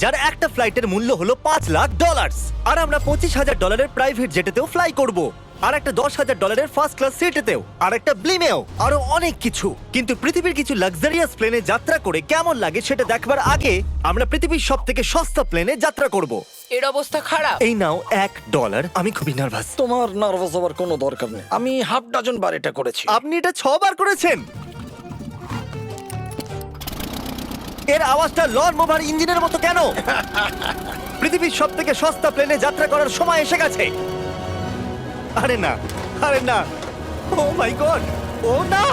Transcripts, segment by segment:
যার একটা ফ্লাইটের মূল্য হলো $5,00,000 আর আমরা $25,000 প্রাইভেট জেটেতেও ফ্লাই করব আর একটা $10,000 ফার্স্ট ক্লাস সিটেতেও আর একটা ব্লিমেও আরো অনেক কিছু। কিন্তু পৃথিবীর কিছু লাক্সারিয়াস প্লেনে যাত্রা করে কেমন লাগে সেটা দেখবার আগে আমরা পৃথিবীর সব থেকে সস্তা প্লেনে যাত্রা করব। এর অবস্থা খারাপ। এই নাও $1। আমি খুবই নার্ভাস। তোমার নার্ভাস হওয়ার কোনো দরকার নেই, আমি হাফ ডজন বার এটা করেছি। আপনি এটা 6 বার করেছেন। এর আওয়াজটা লন মোভার ইঞ্জিনের মতো কেন? পৃথিবীর সব থেকে সস্তা প্লেনে যাত্রা করার সময় এসে গেছে। আরে না, আরে না, ও মাই গড, ও না,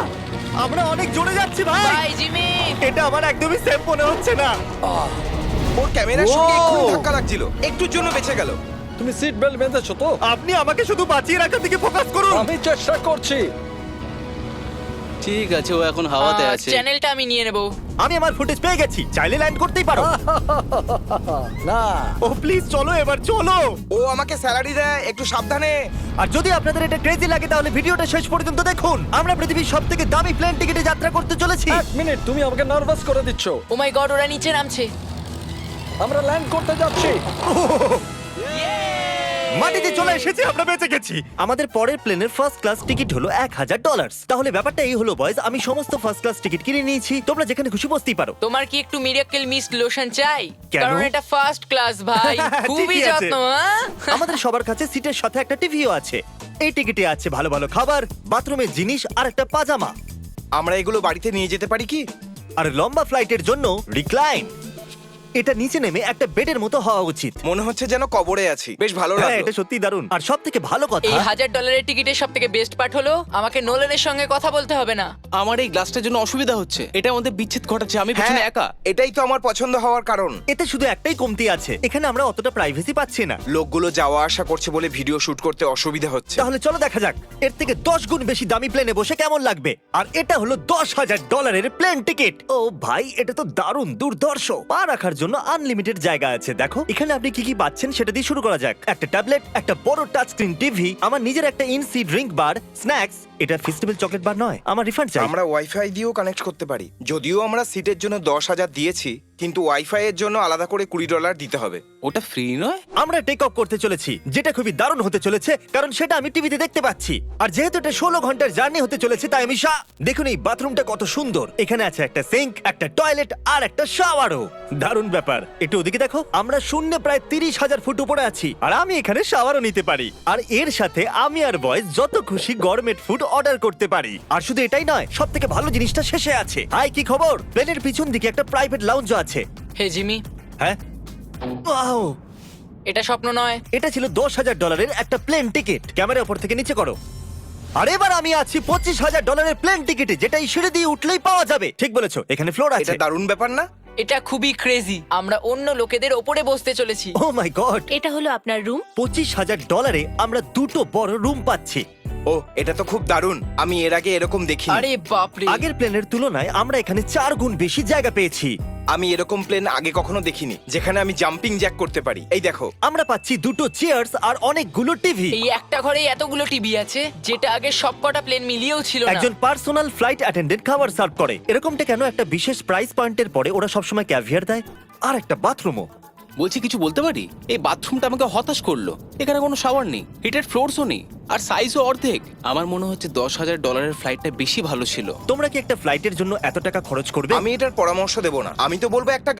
আমরা অনেক জোরে যাচ্ছি ভাই। Bye Jimmy. এটা আমার একদমই সেফ মনে হচ্ছে না। ওর ক্যামেরার সঙ্গে Wow! এক্ষুনি ধাক্কা লাগছিল, একটুর জন্য বেঁচে গেল। তুমি সিট বেল্ট বেঁধেছো তো? আপনি আমাকে শুধু বাঁচিয়ে রাখার দিকে ফোকাস করুন। আমি চেষ্টা করছি। ঠিক আছে, ও এখন হাওয়াতে আছে। চ্যানেলটা আমি নিয়ে নেব। আমি আমার ফুটেজ পেয়ে গেছি, চাইলে ল্যান্ড করতেই পারো। না, ও প্লিজ চলো, এবার চলো। ও আমাকে স্যালারি দেয়, একটু সাবধানে। আর যদি আপনাদের এটা ক্রেজি লাগে তাহলে ভিডিওটা শেষ পর্যন্ত দেখুন। আমরা পৃথিবীর সব থেকে দামি প্লেন টিকিটে যাত্রা করতে চলেছি। এক মিনিট, তুমি আমাকে নার্ভাস করে দিচ্ছ। ও মাই গড, ওরা নিচে নামছে। আমরা ল্যান্ড করতে যাচ্ছি। মাটিতে চলে এসেছি, আমরা বেঁচে গেছি। আমাদের পরের প্লেনের ফার্স্ট ক্লাস টিকিট হলো $1,000। তাহলে ব্যাপারটা এই হলো বয়স, আমি সমস্ত ফার্স্ট ক্লাস টিকিট কিনে নিয়েছি, তোমরা যেখানে খুশি বসতেই পারো। তোমার কি একটু মিরাকেল মিস্ট লোশন চাই? কেন? কারণ এটা ফার্স্ট ক্লাস ভাই, খুবই ঠিকই আছে। যত্ন। হ্যাঁ? আমাদের সবার কাছে সিটের সাথে একটা টিভিও আছে। এই টিকিটে আছে ভালো ভালো খাবার, বাথরুমের জিনিস আর একটা পাজামা। আমরা এগুলো বাড়িতে নিয়ে যেতে পারি কি? আর লম্বা ফ্লাইটের জন্য রিক্লাইন। এটা নিচে নেমে একটা বেডের মতো হওয়া উচিত। মনে হচ্ছে যেন কবরে আছি, বেশ ভালো হ্যাঁ, লাগলো। এটা সত্যি দারুণ। আর সব থেকে ভালো কথা, এই $1,000 টিকিটের সব থেকে বেস্ট পার্ট হলো আমাকে নোলেনের সঙ্গে কথা বলতে হবে না। আমার এই গ্লাসটার জন্য অসুবিধা হচ্ছে, এটা আমাদের বিচ্ছেদ ঘটাচ্ছে। আমি পেছনে হ্যাঁ, একা। এটাই তো আমার পছন্দ হওয়ার কারণ। এতে শুধু একটাই কমতি আছে, এখানে আমরা অতটা প্রাইভেসি পাচ্ছি না। লোকগুলো যাওয়া আসা করছে বলে ভিডিও শুট করতে অসুবিধা হচ্ছে। তাহলে চলো দেখা যাক এর থেকে 10 গুণ বেশি দামি প্লেনে বসে কেমন লাগবে। আর এটা হলো $10,000 প্লেন টিকিট। ও ভাই, এটা তো দারুণ দুর্ধর্ষ। পা রাখার জন্য আনলিমিটেড জায়গা আছে। দেখো এখানে আপনি কি কি পাচ্ছেন সেটা দিয়ে শুরু করা যাক। একটা ট্যাবলেট, একটা বড় টাচ স্ক্রিন টিভি, আমার নিজের একটা ইনসি ড্রিঙ্ক বার, স্ন্যাক্স। এটা ফেস্টিভ্যাল চকলেট বার নয়, আমার রিফান্ড চাই। আমরা ওয়াইফাই দিয়েও কানেক্ট করতে পারি। যদিও আমরা সিটের জন্য 10,000 দিয়েছি, কিন্তু ওয়াইফাই এর জন্য আলাদা করে $20 দিতে হবে। ওটা ফ্রি নয়? আমরা টেক অফ করতে চলেছি, যেটা খুবই দারুণ হতে চলেছে, কারণ সেটা আমি টিভিতে দেখতে পাচ্ছি। আর যেহেতু এটা 16 ঘন্টার জার্নি হতে চলেছে, তাই আমি দেখুন এই বাথরুমটা কত সুন্দর। এখানে আছে একটা সিঙ্ক, একটা টয়লেট আর একটা শাওয়ারও। দারুণ ব্যাপার। একটু ওদিকে দেখো, আমরা শূন্যে প্রায় 30,000 ফুট উপরে আছি, আর আমি এখানে শাওয়ারও নিতে পারি। আর এর সাথে আমি আর বয়েজ যত খুশি গরমেট ফুড অর্ডার করতে পারি। আর শুধু এটাই নয়, সব থেকে ভালো জিনিসটা শেষে আছে। হাই, কি খবর? প্লেনের পিছন দিকে একটা প্রাইভেট লাউঞ্জও আছে। হে জিমি, হ্যাঁ, ওয়াও, এটা স্বপ্ন নয়। এটা ছিল $10,000 একটা প্লেন টিকিট। ক্যামেরা উপর থেকে নিচে করো। আর এবার আমি আছি $25,000 প্লেন টিকিটে, যেটা এই সিঁড়ি দিয়ে উঠলেই পাওয়া যাবে। ঠিক বলেছো, এখানে ফ্লোর আছে। এটা দারুণ ব্যাপার না? এটা খুবই ক্রেজি। আমরা অন্য লোকেদের ওপরে বসতে চলেছি। ও মাই গড, এটা হলো আপনার রুম। $25,000 আমরা দুটো বড় রুম পাচ্ছি। ও, এটা তো খুব দারুণ। আমি এর আগে এরকম দেখিনি। আরে বাপরে। আগের প্লেনের তুলনায় আমরা এখানে 4 গুণ বেশি জায়গা পেয়েছি। আমি এরকম প্লেন আগে কখনো দেখিনি যেখানে আমি জাম্পিং জ্যাক করতে পারি। এই দেখো, আমরা পাচ্ছি দুটো চেয়ার্স আর অনেকগুলো টিভি। এই একটা ঘরে এতগুলো টিভি আছে, যেটা আগে সবকটা প্লেন মিলিয়েও ছিল না। একজন পার্সোনাল ফ্লাইট অ্যাটেন্ডেন্ট খাবার সার্ভ করে। এরকমটা কেন? একটা বিশেষ প্রাইস পয়েন্টের পরে ওরা সবসময় ক্যাভিয়ার দেয়। আর একটা বাথরুমও। বলছি, কিছু বলতে পারি? এই বাথরুমটা আমাকে হতাশ করলো। এখানে কোনো শাওয়ার নেই, হিটেড ফ্লোরসও নেই, আর সাইজও অর্ধেক। আমার মনে হচ্ছে $10,000 ফ্লাইটটা বেশি ভালো ছিল। তোমরা কি একটা ফ্লাইটের জন্য এত টাকা খরচ করবে? আমি এটার পরামর্শ দেব না। আমি তো বলবো একটা